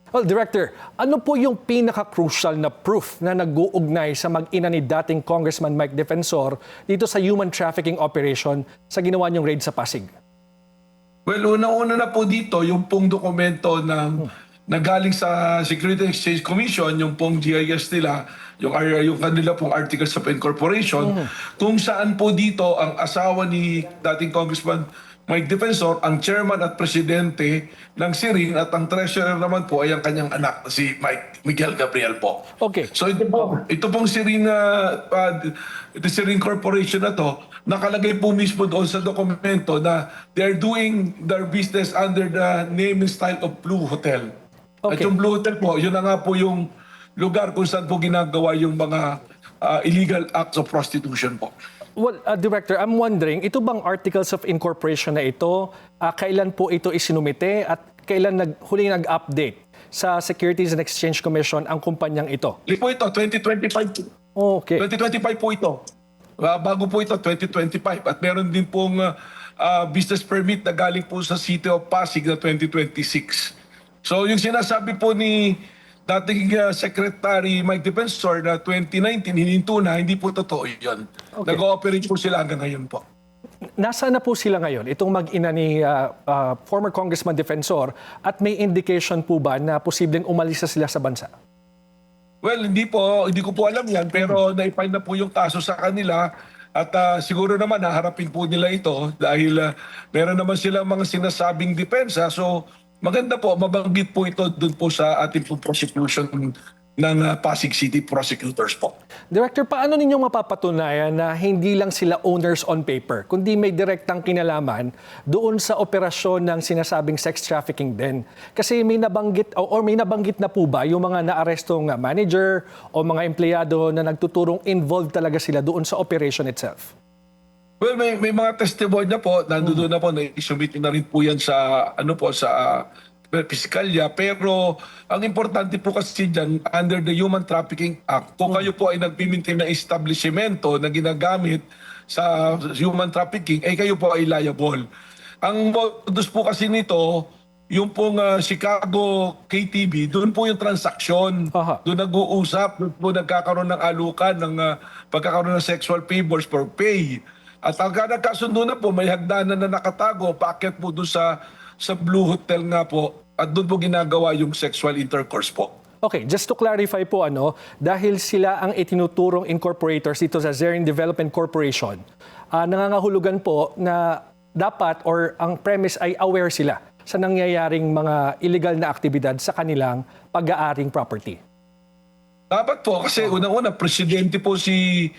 Well, Director, ano po yung pinaka-crucial na proof na nag-uugnay sa mag-ina ni dating Congressman Mike Defensor dito sa human trafficking operation sa ginawa niyong raid sa Pasig? Well, una-una na po dito, yung pong dokumento na galing sa Security and Exchange Commission, yung pong GIS nila, yung kanila pong Articles of Incorporation, kung saan po dito ang asawa ni dating Congressman Mike Defensor, ang chairman at presidente ng SIRIN, at ang treasurer naman po ay ang kanyang anak, si Miguel Gabriel po. Okay. So ito pong SIRIN, the SIRIN Corporation na to, nakalagay po mismo doon sa dokumento na they're doing their business under the name and style of Blue Hotel. At Okay. yung Blue Hotel po, yun na nga po yung lugar kung saan po ginagawa yung mga illegal acts of prostitution po. Well, Director, I'm wondering, ito bang Articles of Incorporation na ito, kailan po ito isinumite at kailan huling nag-update sa Securities and Exchange Commission ang kumpanyang ito? Hindi po ito, 2025. Okay. 2025 po ito. Bago po ito, 2025. At meron din pong business permit na galing po sa City of Pasig na 2026. So yung sinasabi po ni dating Secretary Mike Defensor na 2019, hininto na, hindi po totoo yun. Okay. Nag-ooperate po sila hanggang ngayon po. Nasaan na po sila ngayon, itong mag-ina ni former Congressman Defensor, at may indication po ba na posibleng umalis na sila sa bansa? Well, hindi ko po alam yan, pero na-file na po yung kaso sa kanila at siguro naman naharapin po nila ito dahil meron naman sila mga sinasabing depensa. So maganda po, mabanggit po ito dun po sa ating po prosecution ng Pasig City prosecutors po. Director, paano ninyong mapapatunayan na hindi lang sila owners on paper, kundi may direktang kinalaman doon sa operasyon ng sinasabing sex trafficking din? Kasi may nabanggit or may nabanggit na po ba yung mga naarestong manager o mga empleyado na nagtuturong involved talaga sila doon sa operation itself? Well, may mga testimonya na po, nandoon na po, na-submit na rin po yan sa piskalya, pero ang importante po kasi dyan, under the Human Trafficking Act, kung kayo po ay nagpimintin ng establishmento na ginagamit sa human trafficking, ay kayo po ay liable. Ang modus po kasi nito, yung pong Chicago KTV, doon po yung transaksyon. Aha. Doon nag-uusap, doon po nagkakaroon ng alukan, ng pagkakaroon ng sexual favors for pay. At ang nagkasundo na po, may hagdanan na nakatago, paakyat po doon sa Blue Hotel nga po, at doon po ginagawa yung sexual intercourse po. Okay, just to clarify po, dahil sila ang itinuturong incorporators dito sa Zerin Development Corporation, nangangahulugan po na dapat or ang premise ay aware sila sa nangyayaring mga illegal na aktibidad sa kanilang pag-aaring property. Dapat po, kasi unang-una, presidente po si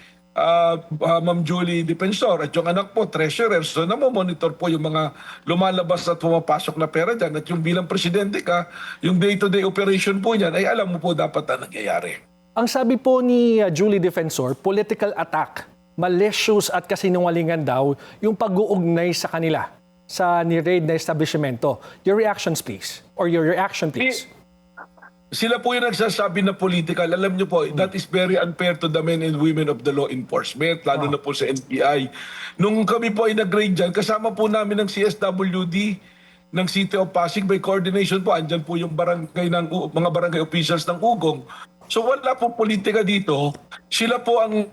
Ma'am Julie Defensor at yung anak po, treasurer. So namomonitor po yung mga lumalabas at pumapasok na pera dyan. At yung bilang presidente ka, yung day-to-day operation po niyan, ay alam mo po dapat na nangyayari. Ang sabi po ni Julie Defensor, political attack, malicious at kasinungalingan daw yung pag-uugnay sa kanila sa ni-raid na establishmento. Your reactions please, or your reaction please. Sila po yung nagsasabi na political. Alam niyo po, that is very unfair to the men and women of the law enforcement, lalo na po sa NBI. Nung kami po ay nag-raid dyan, kasama po namin ng CSWD, ng City of Pasig, by coordination po, andyan po yung mga barangay officials ng Ugong. So wala po politika dito. Sila po ang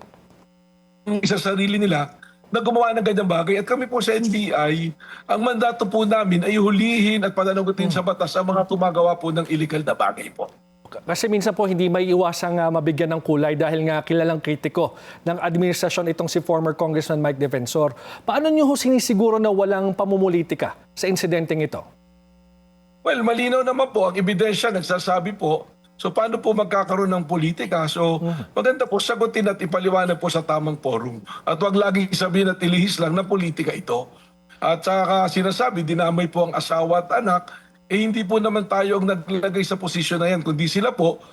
isa sarili nila na gumawa ng ganyang bagay. At kami po sa NBI, ang mandato po namin ay hulihin at pananagutin sa batas ang mga tumagawa po ng illegal na bagay po. Kasi minsan po hindi may iwasang mabigyan ng kulay dahil nga kilalang kritiko ng administrasyon itong si former Congressman Mike Defensor. Paano niyo sinisiguro na walang pamumulitika sa insidenteng ito? Well, malinaw naman po. Ang ebidensya nagsasabi po. So paano po magkakaroon ng politika? So maganda po sagutin at ipaliwanag po sa tamang forum. At wag lagi sabihin at ilihis lang na politika ito. At saka sinasabi, dinamay po ang asawa at anak, hindi po naman tayo ang naglagay sa posisyon na yan, kundi sila po,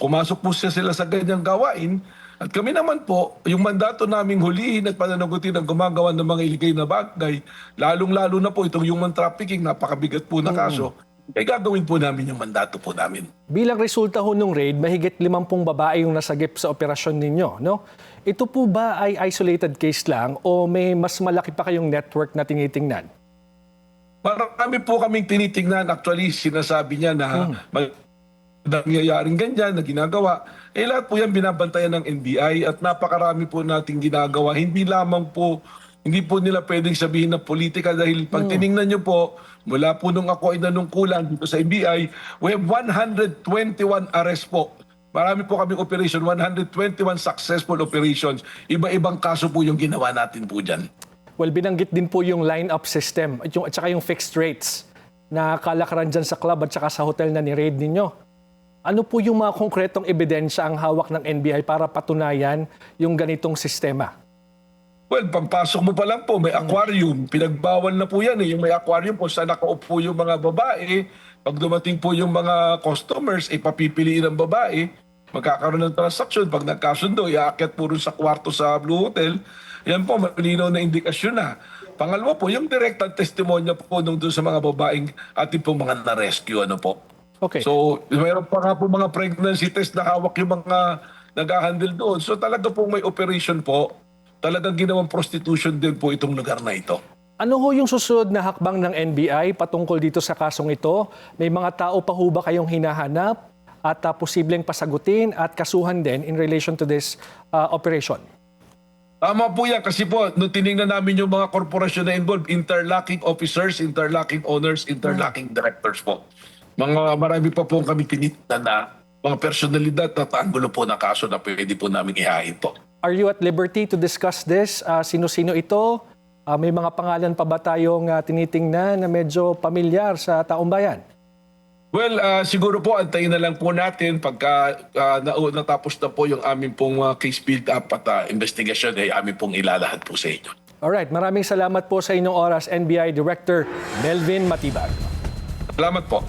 pumasok po sila sa ganyang gawain. At kami naman po, yung mandato naming hulihin at pananagutin ang gumagawa ng mga illegal na bagay, lalong-lalo na po itong human trafficking, napakabigat po na kaso, ay gagawin po namin yung mandato po namin. Bilang resulta ho nung raid, mahigit 50 babae yung nasagip sa operasyon ninyo, no? Ito po ba ay isolated case lang o may mas malaki pa kayong network na tinitingnan? Marami po kaming tinitingnan. Actually, sinasabi niya na nangyayaring ganyan na ginagawa. Lahat po yan binabantayan ng NBI at napakarami po nating ginagawa. Hindi po nila pwedeng sabihin na politika dahil pag tiningnan nyo po, mula po nung ako ay nanungkulan dito sa NBI, we have 121 arrests po. Marami po kaming operation, 121 successful operations. Iba-ibang kaso po yung ginawa natin po dyan. Well, binanggit din po yung line-up system at saka yung fixed rates na kalakaran dyan sa club at saka sa hotel na ni-raid ninyo. Ano po yung mga konkretong ebidensya ang hawak ng NBI para patunayan yung ganitong sistema? Well, pampasok mo pa lang po, may aquarium. Pinagbawal na po yan. Yung may aquarium po, saan nakaupo yung mga babae. Pag dumating po yung mga customers, papipiliin ang babae. Magkakaroon ng transaksyon. Pag nagkasundo, iaakit po rin sa kwarto sa Blue Hotel. Yan po, malinaw na indikasyon na. Pangalawa po, yung direktang testimonya po nung doon sa mga babaeng ating po mga na-rescue. Ano po? Okay. So, mayroon pa nga po mga pregnancy test na hawak yung mga nag-handle doon. So, talaga po may operation po. Talagang ginawang prostitution din po itong lugar na ito. Ano ho yung susunod na hakbang ng NBI patungkol dito sa kasong ito? May mga tao pa ho ba kayong hinahanap at posibleng pasagutin at kasuhan din in relation to this operation? Tama po yan kasi po, nung tinignan namin yung mga korporasyon na involved, interlocking officers, interlocking owners, interlocking directors po. Marami pa po kami tinitnan na mga personalidad at anggulo po na kaso na pwede po namin ihain po. Are you at liberty to discuss this? Sino-sino ito? May mga pangalan pa ba tayong tinitingnan na medyo pamilyar sa taong bayan? Well, siguro po antayin na lang po natin pagka natapos na po yung aming pong case build-up at investigation ay aming pong ilalahad po sa inyo. Alright, maraming salamat po sa inyong oras, NBI Director Melvin Matibag. Salamat po.